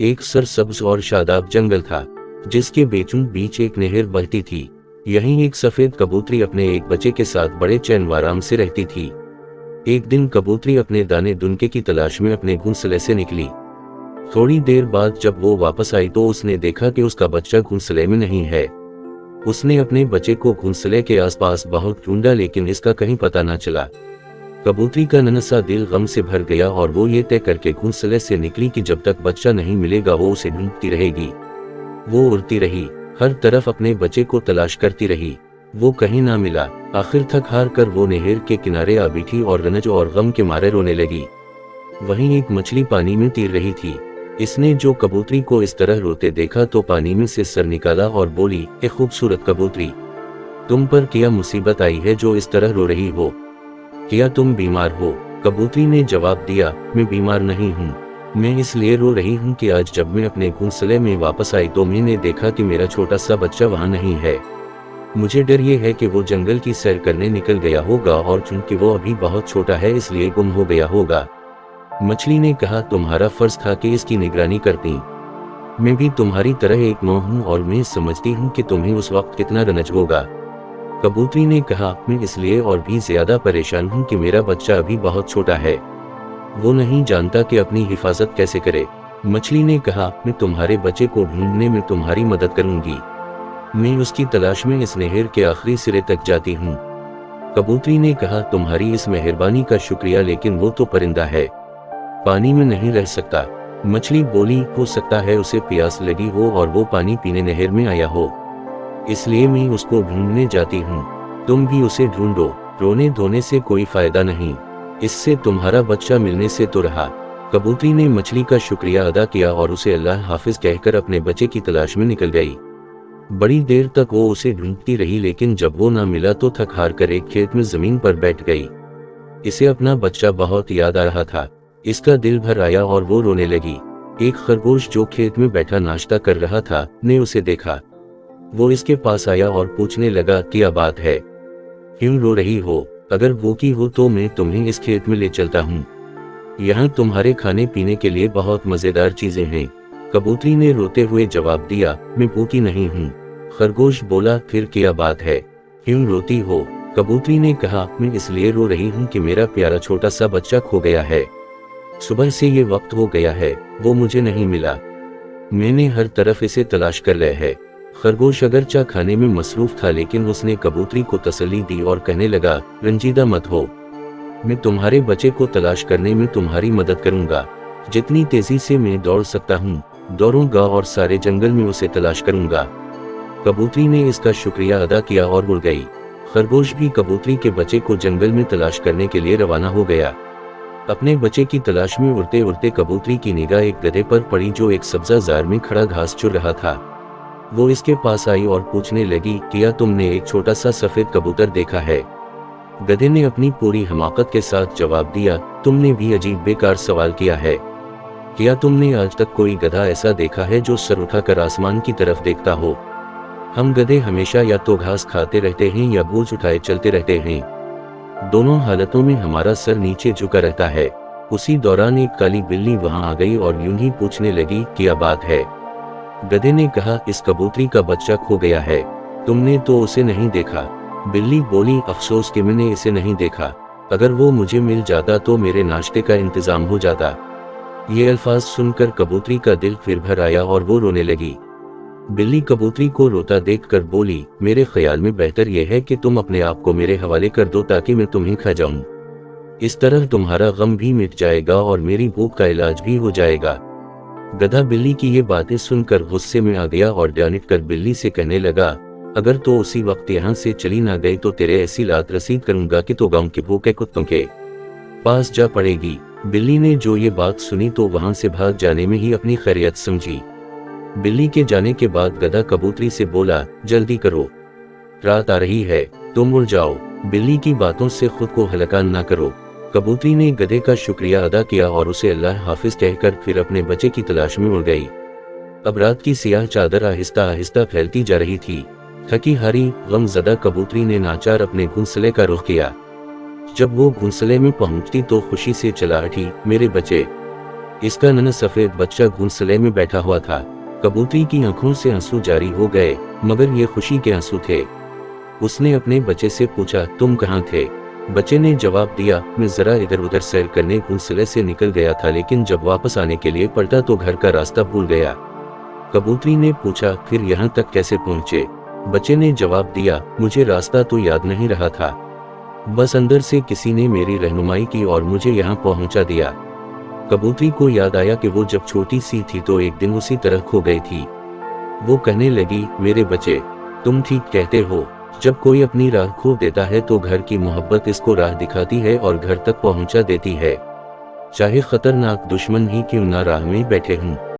एक सरसब्ज और शादाब जंगल था, जिसके बीचों बीच एक नहर बहती थी। यहीं एक सफेद कबूतरी अपने एक बच्चे के साथ बड़े चैन व आराम से रहती थी। एक दिन कबूतरी अपने दाने दुनके की तलाश में अपने घोंसले से निकली। थोड़ी देर बाद जब वो वापस आई तो उसने देखा कि उसका बच्चा घोंसले में नहीं है। उसने अपने बच्चे को घोंसले के आसपास बहुत ढूंढा, लेकिन इसका कहीं पता न चला। कबूतरी का नन्हा दिल गम से भर गया और वो ये तय करके घोंसले से निकली कि जब तक बच्चा नहीं मिलेगा वो उसे ढूंढती रहेगी। वो उड़ती रही, हर तरफ अपने बच्चे को तलाश करती रही। वो कहीं ना मिला। आखिर थक हार कर वो नहर के किनारे आ बैठी और रंज और गम के मारे रोने लगी। वहीं एक मछली पानी में तैर रही थी। इसने जो कबूतरी को इस तरह रोते देखा तो पानी में से सर निकाला और बोली, ए खूबसूरत कबूतरी, तुम पर क्या मुसीबत आई है जो इस तरह रो रही हो? क्या तुम बीमार हो? कबूतरी ने जवाब दिया, मैं बीमार नहीं हूँ। मैं इसलिए रो रही हूँ कि आज जब मैं अपने घोंसले में वापस आई तो मैंने देखा कि मेरा छोटा सा बच्चा वहाँ नहीं है। मुझे डर ये है कि वो जंगल की सैर करने निकल गया होगा और चूंकि वो अभी बहुत छोटा है इसलिए गुम हो गया होगा। मछली ने कहा, तुम्हारा फर्ज था कि इसकी निगरानी करती। मैं भी तुम्हारी तरह एक माँ हूँ और मैं समझती हूँ कि तुम्हें उस वक्त कितना रंज होगा। कबूतरी ने कहा, मैं इसलिए और भी ज्यादा परेशान हूँ कि मेरा बच्चा अभी बहुत छोटा है। वो नहीं जानता कि अपनी हिफाजत कैसे करे। मछली ने कहा, मैं तुम्हारे बच्चे को ढूंढने में तुम्हारी मदद करूंगी। मैं उसकी तलाश में इस नहर के आखिरी सिरे तक जाती हूँ। कबूतरी ने कहा, तुम्हारी इस मेहरबानी का शुक्रिया, लेकिन वो तो परिंदा है, पानी में नहीं रह सकता। मछली बोली, हो सकता है उसे प्यास लगी हो और वो पानी पीने नहर में आया हो, इसलिए मैं उसको ढूंढने जाती हूँ। तुम भी उसे ढूंढो, रोने धोने से कोई फायदा नहीं, इससे तुम्हारा बच्चा मिलने से तो रहा। कबूतरी ने मछली का शुक्रिया अदा किया और उसे अल्लाह हाफिज कहकर अपने बच्चे की तलाश में निकल गई। बड़ी देर तक वो उसे ढूंढती रही, लेकिन जब वो ना मिला तो थक हार कर एक खेत में जमीन पर बैठ गई। इसे अपना बच्चा बहुत याद आ रहा था। इसका दिल भर आया और वो रोने लगी। एक खरगोश जो खेत में बैठा नाश्ता कर रहा था ने उसे देखा। वो इसके पास आया और पूछने लगा, क्या बात है, क्यों रो रही हो? अगर भूखी हो तो मैं तुम्हें इस खेत में ले चलता हूँ, यहाँ तुम्हारे खाने पीने के लिए बहुत मजेदार चीजें हैं। कबूतरी ने रोते हुए जवाब दिया, मैं भूखी नहीं हूँ। खरगोश बोला, फिर क्या बात है, क्यों रोती हो? कबूतरी ने कहा, मैं इसलिए रो रही हूँ कि मेरा प्यारा छोटा सा बच्चा खो गया है। सुबह से ये वक्त हो गया है, वो मुझे नहीं मिला। मैंने हर तरफ इसे तलाश कर लिया है। खरगोश अगरचा खाने में मसरूफ था, लेकिन उसने कबूतरी को तसल्ली दी और कहने लगा, रंजीदा मत हो, मैं तुम्हारे बच्चे को तलाश करने में तुम्हारी मदद करूंगा। जितनी तेजी से मैं दौड़ सकता हूँ दौड़ूंगा और सारे जंगल में उसे तलाश करूंगा। कबूतरी ने इसका शुक्रिया अदा किया और उड़ गई। खरगोश भी कबूतरी के बच्चे को जंगल में तलाश करने के लिए रवाना हो गया। अपने बच्चे की तलाश में उड़ते उड़ते कबूतरी की निगाह एक गधे पर पड़ी जो एक सब्जाजार में खड़ा घास चुर रहा था। वो इसके पास आई और पूछने लगी, क्या तुमने एक छोटा सा सफेद कबूतर देखा है? गधे ने अपनी पूरी हमाकत के साथ जवाब दिया, तुमने भी अजीब बेकार सवाल किया है। क्या तुमने आज तक कोई गधा ऐसा देखा है जो सर उठाकर आसमान की तरफ देखता हो? हम गधे हमेशा या तो घास खाते रहते हैं या बोझ उठाए चलते रहते हैं। दोनों हालतों में हमारा सर नीचे झुका रहता है। उसी दौरान एक काली बिल्ली वहां आ गई और यूं ही पूछने लगी, क्या बात है? गधे ने कहा, इस कबूतरी का बच्चा खो गया है, तुमने तो उसे नहीं देखा। बिल्ली बोली, अफसोस कि मैंने इसे नहीं देखा, अगर वो मुझे मिल जाता तो मेरे नाश्ते का इंतजाम हो जाता। ये अल्फाज सुनकर कबूतरी का दिल फिर भर आया और वो रोने लगी। बिल्ली कबूतरी को रोता देखकर बोली, मेरे ख्याल में बेहतर यह है कि तुम अपने आप को मेरे हवाले कर दो ताकि मैं तुम्हें खा जाऊं। इस तरह तुम्हारा गम भी मिट जाएगा और मेरी भूख का इलाज भी हो जाएगा। गधा बिल्ली की ये बातें सुनकर गुस्से में आ गया और डांट कर बिल्ली से कहने लगा, अगर तो उसी वक्त यहाँ से चली ना गई तो तेरे ऐसी लात रसीद करूंगा कि तो गांव के भूखे कुत्तों के पास जा पड़ेगी। बिल्ली ने जो ये बात सुनी तो वहां से भाग जाने में ही अपनी खैरियत समझी। बिल्ली के जाने के बाद गधा कबूतरी से बोला, जल्दी करो, रात आ रही है, तुम उड़ जाओ, बिल्ली की बातों से खुद को हलाकान ना करो। कबूतरी ने गधे का शुक्रिया अदा किया और उसे अल्लाह हाफिज कहकर फिर अपने बच्चे की तलाश में उड़ गई। अब रात की सियाह चादर आहिस्ता आहिस्ता फैलती जा रही थी। थकी हारी गमज़दा कबूतरी ने नाचार अपने घोंसले का रुख किया। जब वो घोंसले में पहुंचती तो खुशी से चला उठी, मेरे बच्चे, इसका नन्हा सफेद बच्चा घोंसले में बैठा हुआ था। कबूतरी की आंखों से आंसू जारी हो गए, मगर ये खुशी के आंसू थे। उसने अपने बच्चे से पूछा, तुम कहाँ थे? बच्चे ने जवाब दिया, मैं जरा इधर उधर सैर करने घोंसले से निकल गया था, लेकिन जब वापस आने के लिए पलटा तो घर का रास्ता भूल गया। कबूतरी ने पूछा, फिर यहाँ तक कैसे पहुँचे? बच्चे ने जवाब दिया, मुझे रास्ता तो याद नहीं रहा था, बस अंदर से किसी ने मेरी रहनुमाई की और मुझे यहाँ पहुँचा दिया। कबूतरी को याद आया कि वो जब छोटी सी थी तो एक दिन उसी तरह खो गई थी। वो कहने लगी, मेरे बच्चे, तुम ठीक कहते हो, जब कोई अपनी राह खो देता है तो घर की मोहब्बत इसको राह दिखाती है और घर तक पहुंचा देती है, चाहे खतरनाक दुश्मन ही क्यों ना राह में बैठे हों।